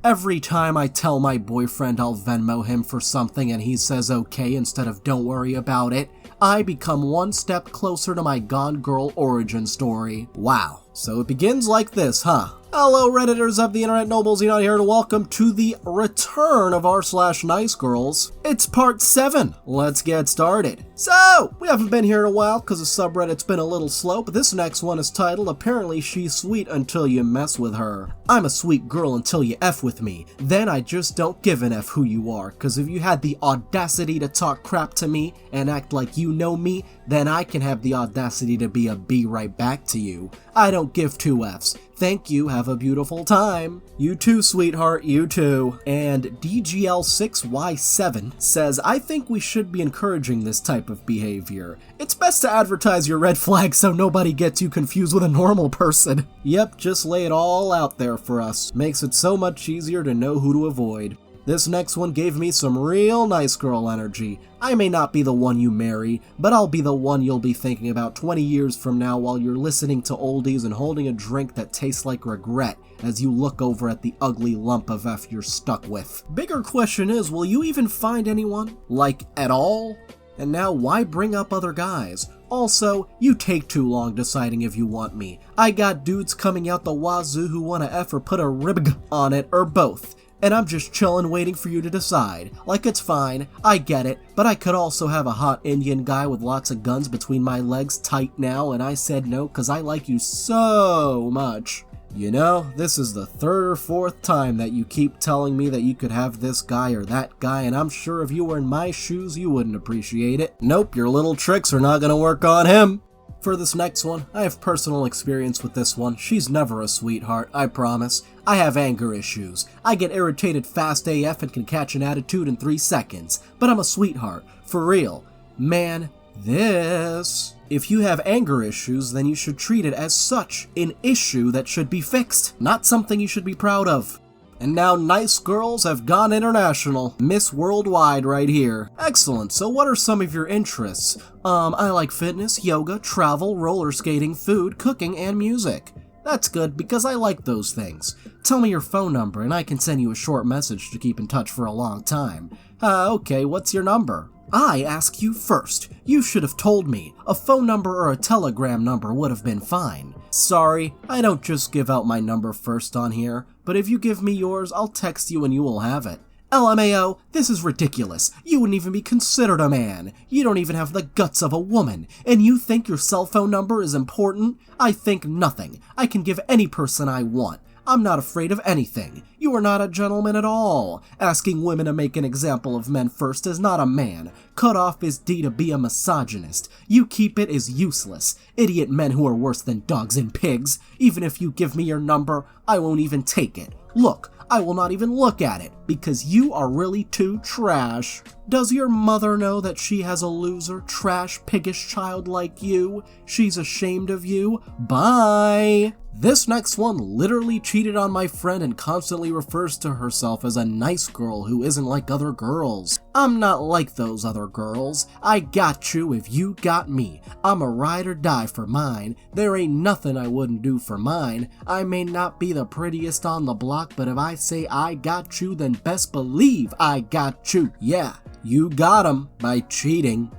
Every time I tell my boyfriend I'll Venmo him for something and he says okay instead of don't worry about it, I become one step closer to my Gone Girl origin story. Wow. So it begins like this, huh? Hello Redditors of the Internet Nobles, Xenon here to welcome to the return of r/NiceGirls. It's part 7. Let's get started. So, we haven't been here in a while because the subreddit's been a little slow, but this next one is titled, Apparently She's Sweet Until You Mess With Her. I'm a sweet girl until you F with me. Then I just don't give an F who you are, because if you had the audacity to talk crap to me and act like you know me, then I can have the audacity to be a B right back to you. I don't give two Fs. Thank you, have a beautiful time. You too, sweetheart, you too. And DGL6Y7 says, I think we should be encouraging this type of behavior. It's best to advertise your red flags so nobody gets you confused with a normal person. Yep, just lay it all out there for us. Makes it so much easier to know who to avoid. This next one gave me some real nice girl energy. I may not be the one you marry, but I'll be the one you'll be thinking about 20 years from now while you're listening to oldies and holding a drink that tastes like regret as you look over at the ugly lump of F you're stuck with. Bigger question is, will you even find anyone? Like, at all? And now why bring up other guys? Also, you take too long deciding if you want me. I got dudes coming out the wazoo who wanna F or put a rib on it, or both. And I'm just chillin' waiting for you to decide. Like, it's fine, I get it, but I could also have a hot Indian guy with lots of guns between my legs tight now, and I said no cause I like you so much. You know, this is the 3rd or 4th time that you keep telling me that you could have this guy or that guy, and I'm sure if you were in my shoes you wouldn't appreciate it. Nope, your little tricks are not gonna work on him. For this next one, I have personal experience with this one. She's never a sweetheart, I promise. I have anger issues. I get irritated fast AF and can catch an attitude in 3 seconds. But I'm a sweetheart, for real. Man, this... If you have anger issues, then you should treat it as such, an issue that should be fixed, not something you should be proud of. And now nice girls have gone international. Miss Worldwide right here. Excellent, so what are some of your interests? I like fitness, yoga, travel, roller skating, food, cooking, and music. That's good, because I like those things. Tell me your phone number and I can send you a short message to keep in touch for a long time. Okay, what's your number? I ask you first. You should have told me. A phone number or a telegram number would have been fine. Sorry, I don't just give out my number first on here, but if you give me yours, I'll text you and you will have it. LMAO, this is ridiculous. You wouldn't even be considered a man. You don't even have the guts of a woman, and you think your cell phone number is important? I think nothing. I can give any person I want. I'm not afraid of anything. You are not a gentleman at all. Asking women to make an example of men first is not a man. Cut off his D to be a misogynist. You keep it is useless. Idiot men who are worse than dogs and pigs. Even if you give me your number, I won't even take it. Look, I will not even look at it, because you are really too trash. Does your mother know that she has a loser, trash, piggish child like you? She's ashamed of you? Bye! This next one literally cheated on my friend and constantly refers to herself as a nice girl who isn't like other girls. I'm not like those other girls. I got you if you got me. I'm a ride or die for mine. There ain't nothing I wouldn't do for mine. I may not be the prettiest on the block, but if I say I got you, then best believe I got you. Yeah, you got 'em by cheating.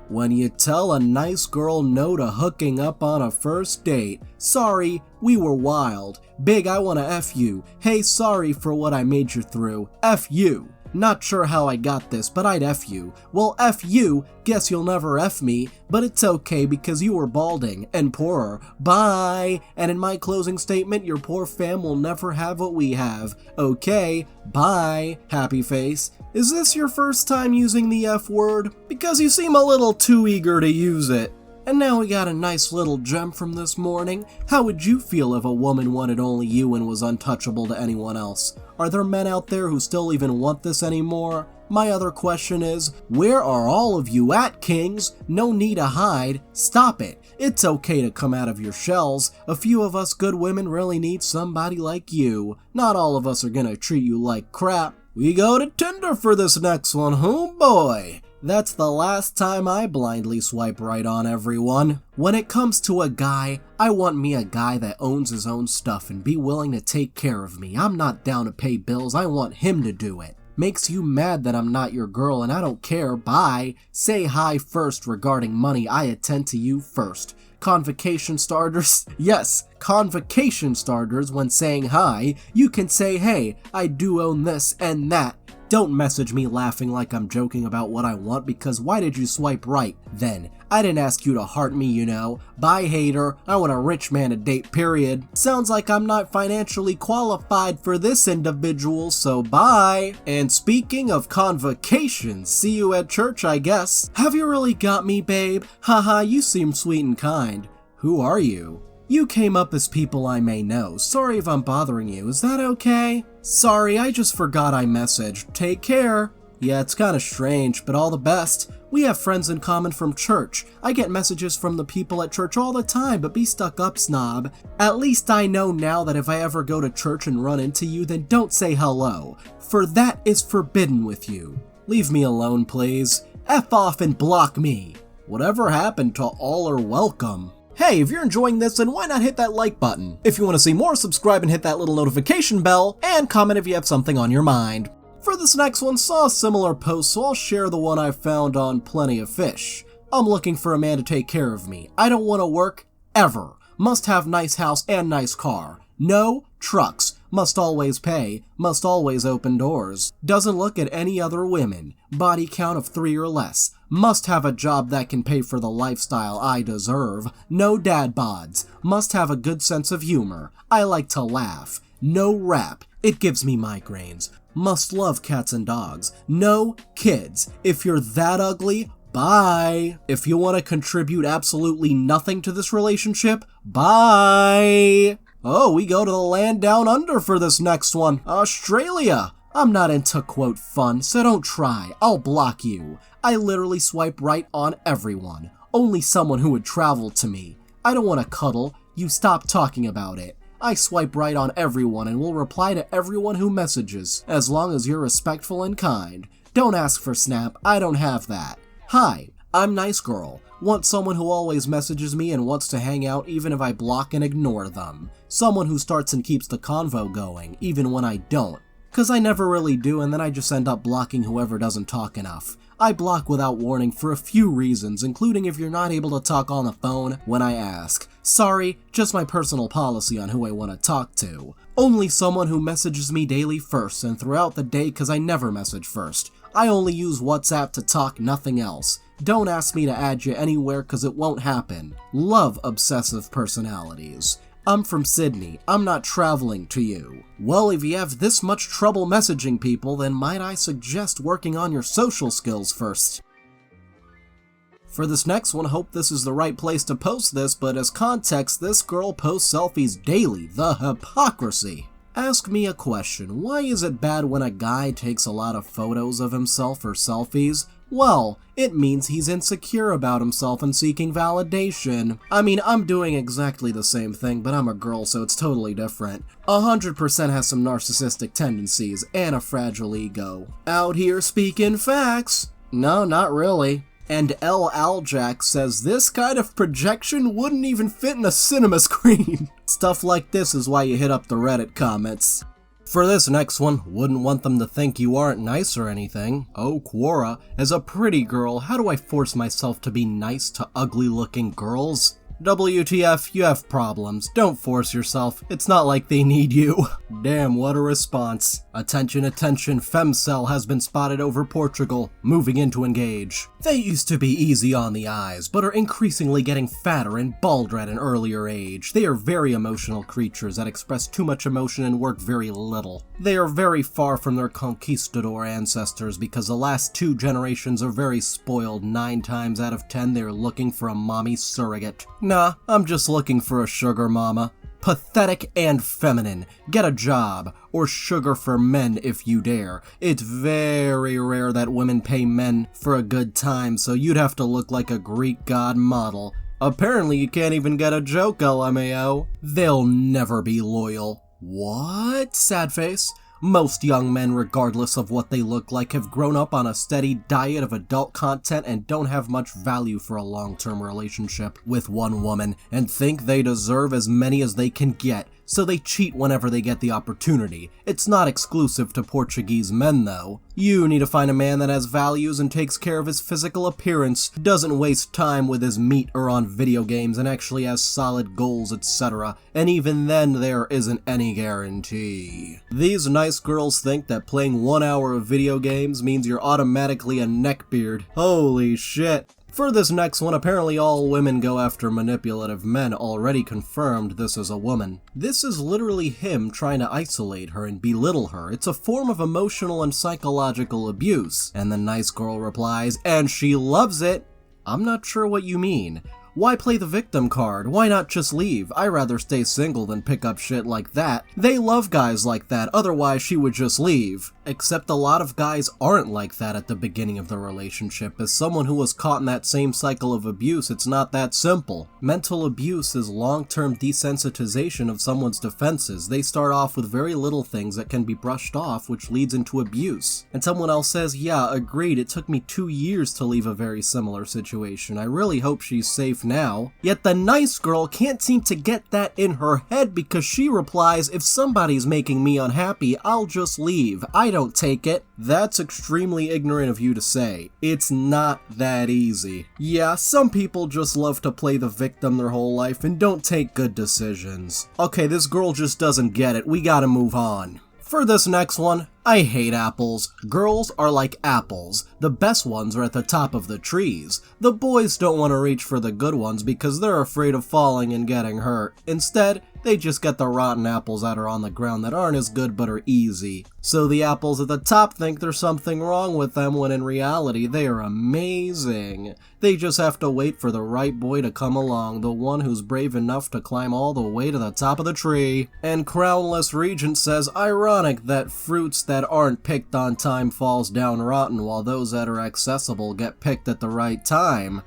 When you tell a nice girl no to hooking up on a first date. Sorry, we were wild. Big, I wanna F you. Hey, sorry for what I made you through. F you. Not sure how I got this, but I'd F you. Well, F you, guess you'll never F me, but it's okay because you were balding and poorer. Bye! And in my closing statement, your poor fam will never have what we have. Okay, bye, happy face. Is this your first time using the F word? Because you seem a little too eager to use it. And now we got a nice little gem from this morning. How would you feel if a woman wanted only you and was untouchable to anyone else? Are there men out there who still even want this anymore? My other question is, where are all of you at, kings? No need to hide. Stop it. It's okay to come out of your shells. A few of us good women really need somebody like you. Not all of us are gonna treat you like crap. We go to Tinder for this next one, oh boy. That's the last time I blindly swipe right on everyone. When it comes to a guy, I want me a guy that owns his own stuff and be willing to take care of me. I'm not down to pay bills, I want him to do it. Makes you mad that I'm not your girl and I don't care, bye. Say hi first regarding money, I attend to you first. Convocation starters? Yes, convocation starters. When saying hi, you can say, hey, I do own this and that. Don't message me laughing like I'm joking about what I want, because why did you swipe right then? I didn't ask you to heart me, you know. Bye, hater. I want a rich man to date, period. Sounds like I'm not financially qualified for this individual, so bye. And speaking of convocations, see you at church, I guess. Have you really got me, babe? Haha, you seem sweet and kind. Who are you? You came up as people I may know. Sorry if I'm bothering you, is that okay? Sorry, I just forgot I messaged. Take care. Yeah, it's kinda strange, but all the best. We have friends in common from church. I get messages from the people at church all the time, but be stuck up, snob. At least I know now that if I ever go to church and run into you, then don't say hello, for that is forbidden with you. Leave me alone, please. F off and block me. Whatever happened to all are welcome? Hey, if you're enjoying this, then why not hit that like button? If you want to see more, subscribe and hit that little notification bell, and comment if you have something on your mind. For this next one, saw a similar post, so I'll share the one I found on Plenty of Fish. I'm looking for a man to take care of me. I don't want to work, ever. Must have nice house and nice car. No trucks. Must always pay. Must always open doors. Doesn't look at any other women. Body count of 3 or less. Must have a job that can pay for the lifestyle I deserve. No dad bods. Must have a good sense of humor. I like to laugh. No rap. It gives me migraines. Must love cats and dogs. No kids. If you're that ugly, bye. If you want to contribute absolutely nothing to this relationship, bye. Oh, we go to the land down under for this next one. Australia. I'm not into quote fun, so don't try. I'll block you. I literally swipe right on everyone. Only someone who would travel to me. I don't want to cuddle. You stop talking about it. I swipe right on everyone and will reply to everyone who messages, as long as you're respectful and kind. Don't ask for Snap, I don't have that. Hi, I'm Nice Girl. Want someone who always messages me and wants to hang out even if I block and ignore them. Someone who starts and keeps the convo going, even when I don't. Cause I never really do, and then I just end up blocking whoever doesn't talk enough. I block without warning for a few reasons, including if you're not able to talk on the phone when I ask. Sorry, just my personal policy on who I want to talk to. Only someone who messages me daily first and throughout the day, cause I never message first. I only use WhatsApp to talk, nothing else. Don't ask me to add you anywhere cause it won't happen. Love obsessive personalities. I'm from Sydney, I'm not traveling to you. Well, if you have this much trouble messaging people, then might I suggest working on your social skills first. For this next one, hope this is the right place to post this, but as context, this girl posts selfies daily. The hypocrisy. Ask me a question, why is it bad when a guy takes a lot of photos of himself or selfies? Well, it means he's insecure about himself and seeking validation. I mean, I'm doing exactly the same thing, but I'm a girl, so it's totally different. 100% has some narcissistic tendencies and a fragile ego. Out here speaking facts. No, not really. And L. Aljack says this kind of projection wouldn't even fit in a cinema screen. Stuff like this is why you hit up the Reddit comments. For this next one, wouldn't want them to think you aren't nice or anything. Oh, Quora, as a pretty girl, how do I force myself to be nice to ugly-looking girls? WTF, you have problems. Don't force yourself. It's not like they need you. Damn, what a response. Attention, attention, femme-cell has been spotted over Portugal, moving in to engage. They used to be easy on the eyes, but are increasingly getting fatter and balder at an earlier age. They are very emotional creatures that express too much emotion and work very little. They are very far from their conquistador ancestors because the last 2 generations are very spoiled. 9 times out of 10 they're looking for a mommy surrogate. Nah, I'm just looking for a sugar mama. Pathetic and feminine. Get a job, or sugar for men if you dare. It's very rare that women pay men for a good time, so you'd have to look like a Greek god model. Apparently you can't even get a joke, LMAO. They'll never be loyal. What? Sad face. Most young men, regardless of what they look like, have grown up on a steady diet of adult content and don't have much value for a long-term relationship with one woman, and think they deserve as many as they can get, so they cheat whenever they get the opportunity. It's not exclusive to Portuguese men though. You need to find a man that has values and takes care of his physical appearance, doesn't waste time with his meat or on video games, and actually has solid goals, etc. And even then, there isn't any guarantee. These nice girls think that playing 1 hour of video games means you're automatically a neckbeard. Holy shit. For this next one, apparently all women go after manipulative men, already confirmed this is a woman. This is literally him trying to isolate her and belittle her. It's a form of emotional and psychological abuse. And the nice girl replies, and she loves it. I'm not sure what you mean. Why play the victim card? Why not just leave? I'd rather stay single than pick up shit like that. They love guys like that, otherwise she would just leave. Except a lot of guys aren't like that at the beginning of the relationship. As someone who was caught in that same cycle of abuse, it's not that simple. Mental abuse is long-term desensitization of someone's defenses. They start off with very little things that can be brushed off, which leads into abuse. And someone else says, yeah, agreed, it took me 2 years to leave a very similar situation. I really hope she's safe now. Yet the nice girl can't seem to get that in her head because she replies, if somebody's making me unhappy, I'll just leave. I don't take it. That's extremely ignorant of you to say. It's not that easy. Yeah, some people just love to play the victim their whole life and don't take good decisions. Okay, this girl just doesn't get it. We gotta move on. For this next one, I hate apples. Girls are like apples. The best ones are at the top of the trees. The boys don't want to reach for the good ones because they're afraid of falling and getting hurt. Instead, they just get the rotten apples that are on the ground that aren't as good but are easy. So the apples at the top think there's something wrong with them when in reality they are amazing. They just have to wait for the right boy to come along, the one who's brave enough to climb all the way to the top of the tree. And Crownless Regent says, ironic that fruits that aren't picked on time falls down rotten while those that are accessible get picked at the right time.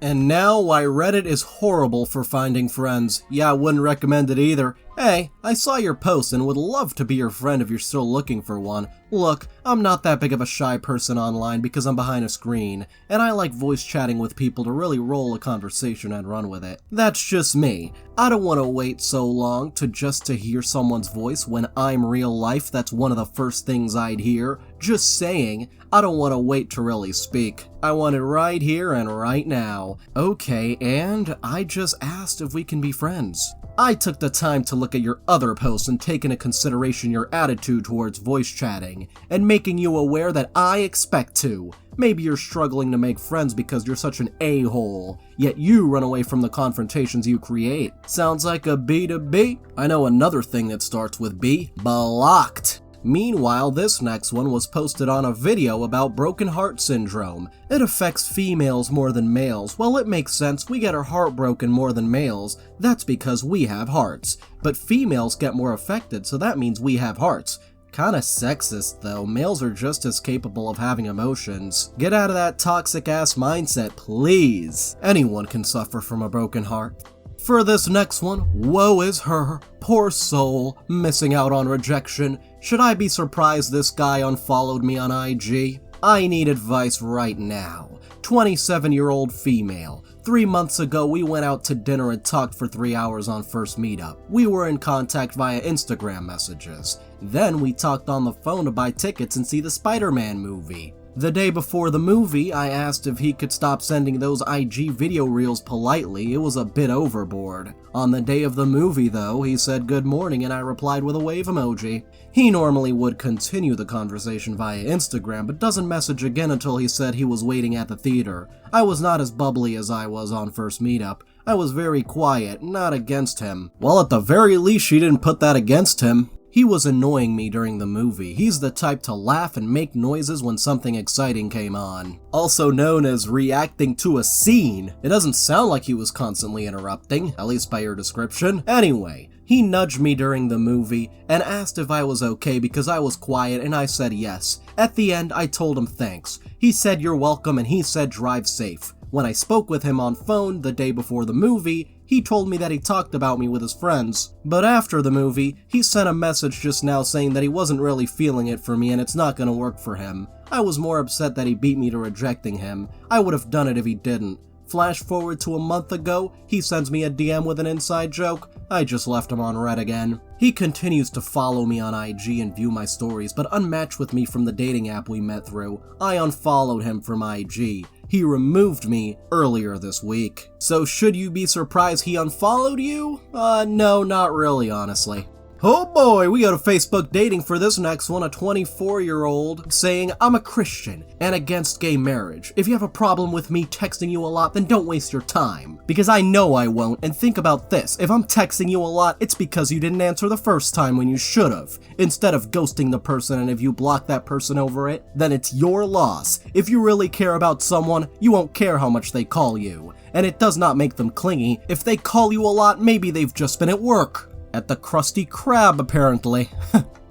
And now why Reddit is horrible for finding friends. Yeah, I wouldn't recommend it either. Hey, I saw your post and would love to be your friend if you're still looking for one. Look, I'm not that big of a shy person online because I'm behind a screen, and I like voice chatting with people to really roll a conversation and run with it. That's just me. I don't want to wait so long to hear someone's voice when I'm real life. That's one of the first things I'd hear. Just saying, I don't want to wait to really speak. I want it right here and right now. Okay, and I just asked if we can be friends. I took the time to look at your other posts and take into consideration your attitude towards voice chatting, and making you aware that I expect to. Maybe you're struggling to make friends because you're such an a-hole, yet you run away from the confrontations you create. Sounds like a B to B? I know another thing that starts with B. Blocked. Meanwhile, this next one was posted on a video about broken heart syndrome. It affects females more than males. Well, it makes sense, we get our heart broken more than males. That's because we have hearts. But females get more affected, so that means we have hearts. Kinda sexist though, males are just as capable of having emotions. Get out of that toxic ass mindset, please. Anyone can suffer from a broken heart. For this next one, woe is her, poor soul, missing out on rejection. Should I be surprised this guy unfollowed me on IG? I need advice right now. 27-year-old female. 3 months ago, we went out to dinner and talked for 3 hours on first meetup. We were in contact via Instagram messages. Then we talked on the phone to buy tickets and see the Spider-Man movie. The day before the movie, I asked if he could stop sending those IG video reels politely. It was a bit overboard. On the day of the movie, though, he said good morning and I replied with a wave emoji. He normally would continue the conversation via Instagram, but doesn't message again until he said he was waiting at the theater. I was not as bubbly as I was on first meetup. I was very quiet, not against him. Well, at the very least, she didn't put that against him. He was annoying me during the movie. He's the type to laugh and make noises when something exciting came on. Also known as reacting to a scene. It doesn't sound like he was constantly interrupting, at least by your description. Anyway, he nudged me during the movie and asked if I was okay because I was quiet and I said yes. At the end, I told him thanks. He said you're welcome and he said drive safe. When I spoke with him on phone the day before the movie, He told me that he talked about me with his friends, but after the movie, he sent a message just now saying that he wasn't really feeling it for me and it's not gonna work for him. I was more upset that he beat me to rejecting him. I would have done it if he didn't. Flash forward to a month ago, he sends me a DM with an inside joke. I just left him on red again. He continues to follow me on IG and view my stories, but unmatched with me from the dating app we met through. I unfollowed him from IG. He removed me earlier this week. So should you be surprised he unfollowed you? No, not really, honestly. Oh boy, we go to Facebook dating for this next one, a 24-year-old saying, I'm a Christian and against gay marriage. If you have a problem with me texting you a lot, then don't waste your time. Because I know I won't, and think about this, if I'm texting you a lot, it's because you didn't answer the first time when you should've. Instead of ghosting the person, and if you block that person over it, then it's your loss. If you really care about someone, you won't care how much they call you. And it does not make them clingy. If they call you a lot, maybe they've just been at work. At the Krusty Krab, apparently.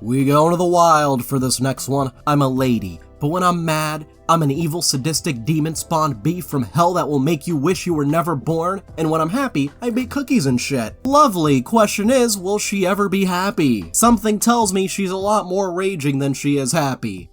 We go into the wild for this next one. I'm a lady, but when I'm mad, I'm an evil, sadistic, demon-spawned beast from hell that will make you wish you were never born, and when I'm happy, I bake cookies and shit. Lovely. Question is, will she ever be happy? Something tells me she's a lot more raging than she is happy.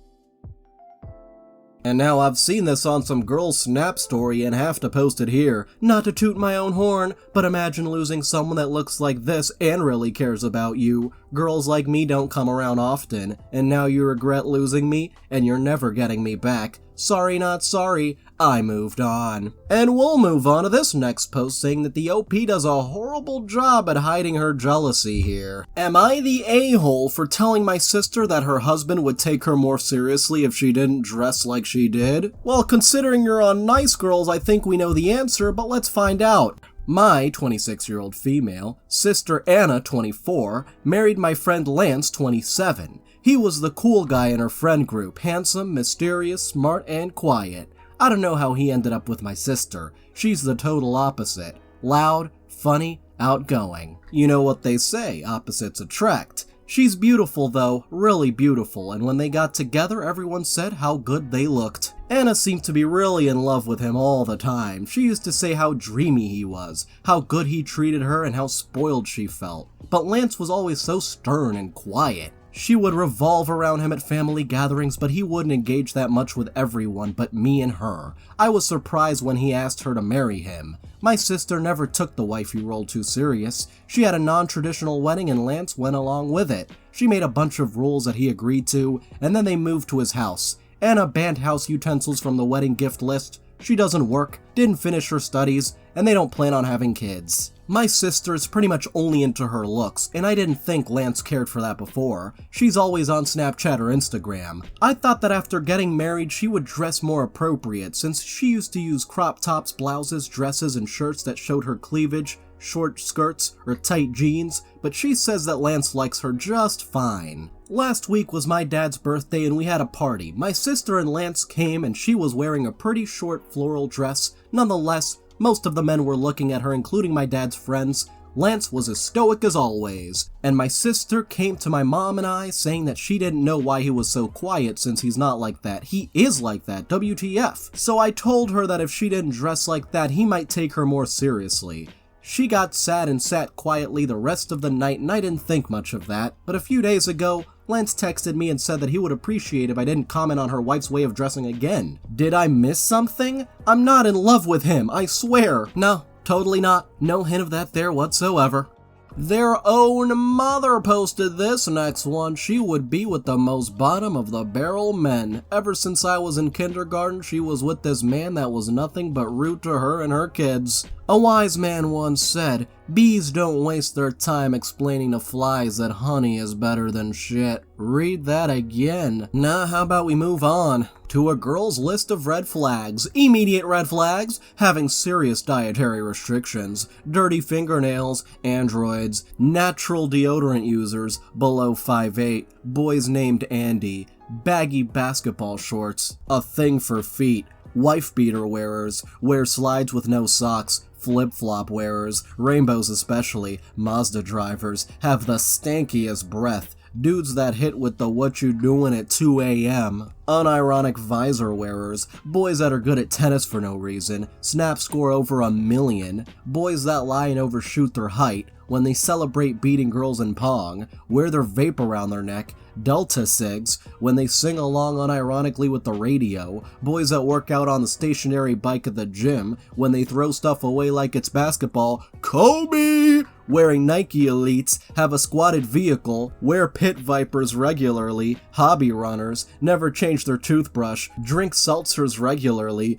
And now I've seen this on some girl's Snap story and have to post it here. Not to toot my own horn, but imagine losing someone that looks like this and really cares about you. Girls like me don't come around often, and now you regret losing me, and you're never getting me back. Sorry not sorry, I moved on. And we'll move on to this next post saying that the OP does a horrible job at hiding her jealousy here. Am I the a-hole for telling my sister that her husband would take her more seriously if she didn't dress like she did? Well, considering you're on Nice Girls, I think we know the answer, but let's find out. My 26-year-old female sister Anna, 24, married my friend Lance, 27. He was the cool guy in her friend group, handsome, mysterious, smart, and quiet. I don't know how he ended up with my sister. She's the total opposite. Loud, funny, outgoing. You know what they say, opposites attract. She's beautiful though, really beautiful, and when they got together everyone said how good they looked. Anna seemed to be really in love with him all the time. She used to say how dreamy he was, how good he treated her, and how spoiled she felt. But Lance was always so stern and quiet. She would revolve around him at family gatherings, but he wouldn't engage that much with everyone but me and her. I was surprised when he asked her to marry him. My sister never took the wifey role too serious. She had a non-traditional wedding and Lance went along with it. She made a bunch of rules that he agreed to, and then they moved to his house. Anna banned house utensils from the wedding gift list. She doesn't work, didn't finish her studies, and they don't plan on having kids. My sister is pretty much only into her looks, and I didn't think Lance cared for that before. She's always on Snapchat or Instagram. I thought that after getting married she would dress more appropriate, since she used to use crop tops, blouses, dresses, and shirts that showed her cleavage, short skirts, or tight jeans, but she says that Lance likes her just fine. Last week was my dad's birthday and we had a party. My sister and Lance came and she was wearing a pretty short floral dress. Nonetheless, most of the men were looking at her, including my dad's friends. Lance was as stoic as always, and my sister came to my mom and I saying that she didn't know why he was so quiet since he's not like that. He is like that, WTF. So I told her that if she didn't dress like that, he might take her more seriously. She got sad and sat quietly the rest of the night, and I didn't think much of that. But a few days ago, Lance texted me and said that he would appreciate if I didn't comment on her wife's way of dressing again. Did I miss something? I'm not in love with him, I swear. No, totally not. No hint of that there whatsoever. Their own mother posted this next one. She would be with the most bottom of the barrel men. Ever since I was in kindergarten, she was with this man that was nothing but rude to her and her kids. A wise man once said, bees don't waste their time explaining to flies that honey is better than shit. Read that again. Now how about we move on to a girl's list of red flags. Immediate red flags: having serious dietary restrictions, dirty fingernails, androids, natural deodorant users, below 5'8", boys named Andy, baggy basketball shorts, a thing for feet, wife beater wearers, wear slides with no socks, flip-flop wearers, rainbows especially, Mazda drivers, have the stankiest breath, dudes that hit with the what you doing at 2 a.m., unironic visor wearers, boys that are good at tennis for no reason, snap score over 1 million, boys that lie and overshoot their height when they celebrate beating girls in Pong, wear their vape around their neck, Delta Cigs, when they sing along unironically with the radio, boys that work out on the stationary bike at the gym, when they throw stuff away like it's basketball, Kobe! Wearing Nike Elites, have a squatted vehicle, wear pit vipers regularly, hobby runners, never change their toothbrush, drink seltzers regularly,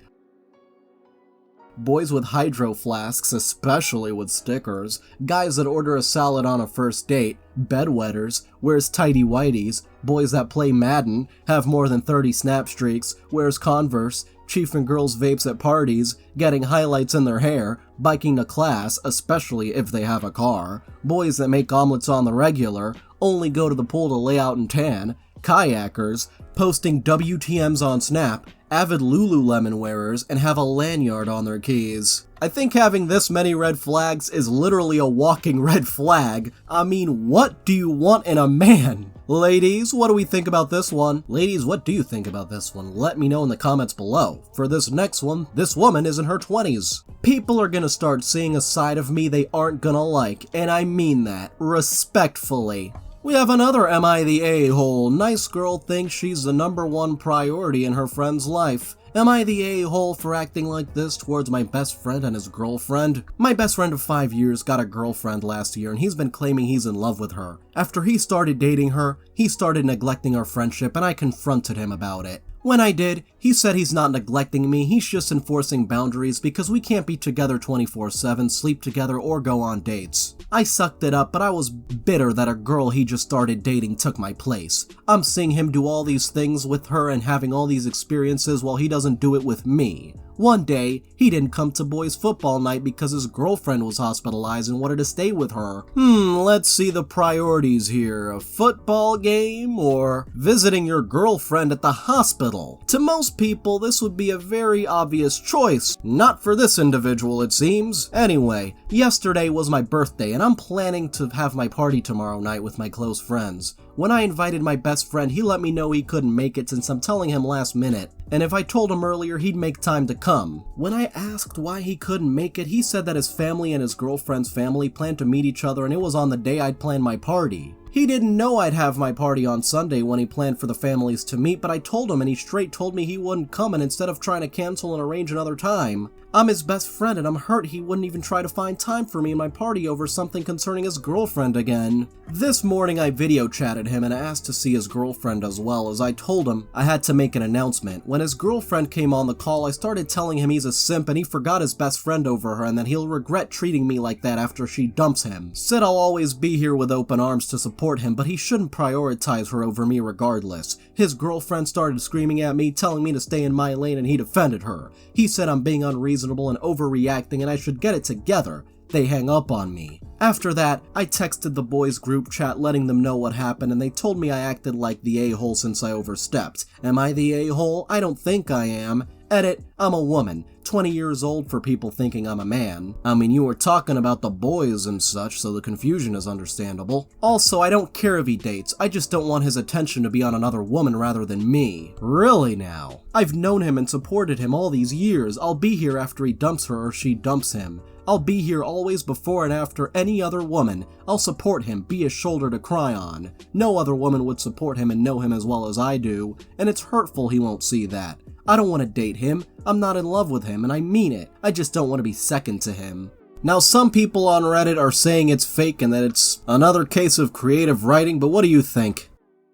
boys with hydro flasks, especially with stickers, guys that order a salad on a first date, bedwetters, wears tighty whities, boys that play Madden, have more than 30 snap streaks, wears Converse, chiefing girls' vapes at parties, getting highlights in their hair, biking to class, especially if they have a car, boys that make omelets on the regular, only go to the pool to lay out and tan, kayakers, posting WTMs on Snap, avid Lululemon wearers, and have a lanyard on their keys. I think having this many red flags is literally a walking red flag. I mean, what do you want in a man? Ladies, what do we think about this one? Ladies, what do you think about this one? Let me know in the comments below. For this next one, this woman is in her 20s. People are gonna start seeing a side of me they aren't gonna like, and I mean that, respectfully. We have another Am I the A-hole? Nice girl thinks she's the #1 priority in her friend's life. Am I the a-hole for acting like this towards my best friend and his girlfriend? My best friend of 5 years got a girlfriend last year and he's been claiming he's in love with her. After he started dating her, he started neglecting our friendship and I confronted him about it. When I did, he said he's not neglecting me, he's just enforcing boundaries because we can't be together 24/7, sleep together, or go on dates. I sucked it up, but I was bitter that a girl he just started dating took my place. I'm seeing him do all these things with her and having all these experiences while he doesn't do it with me. One day, he didn't come to boys' football night because his girlfriend was hospitalized and wanted to stay with her. Let's see the priorities here. A football game or visiting your girlfriend at the hospital? To most people, this would be a very obvious choice. Not for this individual, it seems. Anyway, yesterday was my birthday and I'm planning to have my party tomorrow night with my close friends. When I invited my best friend, he let me know he couldn't make it since I'm telling him last minute, and if I told him earlier, he'd make time to come. When I asked why he couldn't make it, he said that his family and his girlfriend's family planned to meet each other and it was on the day I'd planned my party. He didn't know I'd have my party on Sunday when he planned for the families to meet, but I told him and he straight told me he wouldn't come, and instead of trying to cancel and arrange another time. I'm his best friend and I'm hurt he wouldn't even try to find time for me and my party over something concerning his girlfriend again. This morning I video chatted him and asked to see his girlfriend as well, as I told him I had to make an announcement. When his girlfriend came on the call, I started telling him he's a simp and he forgot his best friend over her and that he'll regret treating me like that after she dumps him. Said I'll always be here with open arms to support him, but he shouldn't prioritize her over me regardless. His girlfriend started screaming at me, telling me to stay in my lane, and he defended her. He said I'm being unreasonable and overreacting and I should get it together. They hang up on me. After that, I texted the boys group chat letting them know what happened and they told me I acted like the a-hole since I overstepped. Am I the a-hole? I don't think I am. Edit, I'm a woman, 20 years old for people thinking I'm a man. I mean, you were talking about the boys and such, so the confusion is understandable. Also, I don't care if he dates, I just don't want his attention to be on another woman rather than me. Really now? I've known him and supported him all these years. I'll be here after he dumps her or she dumps him. I'll be here always before and after any other woman. I'll support him, be a shoulder to cry on. No other woman would support him and know him as well as I do, and it's hurtful he won't see that. I don't want to date him, I'm not in love with him, and I mean it. I just don't want to be second to him. Now, some people on Reddit are saying it's fake and that it's another case of creative writing, but what do you think?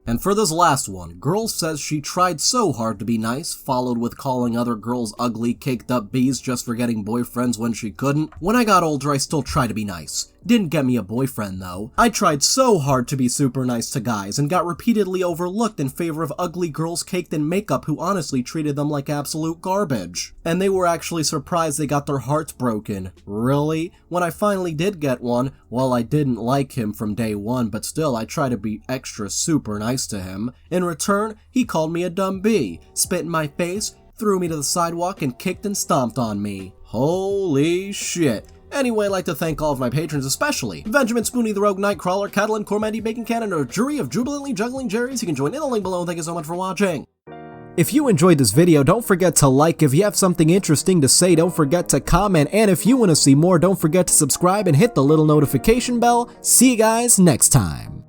And for this last one, girl says she tried so hard to be nice, followed with calling other girls ugly, caked up bees just for getting boyfriends when she couldn't. When I got older, I still try to be nice. Didn't get me a boyfriend though. I tried so hard to be super nice to guys and got repeatedly overlooked in favor of ugly girls caked in makeup who honestly treated them like absolute garbage. And they were actually surprised they got their hearts broken. Really? When I finally did get one, well, I didn't like him from day one, but still I tried to be extra super nice to him. In return, he called me a dumb bee, spit in my face, threw me to the sidewalk, and kicked and stomped on me. Holy shit. Anyway, I'd like to thank all of my patrons, especially Benjamin Spoony, the Rogue Nightcrawler, Catalan, Cormandy, Bacon Cannon, and a jury of jubilantly juggling Jerrys. You can join in the link below. Thank you so much for watching. If you enjoyed this video, don't forget to like. If you have something interesting to say, don't forget to comment. And if you want to see more, don't forget to subscribe and hit the little notification bell. See you guys next time.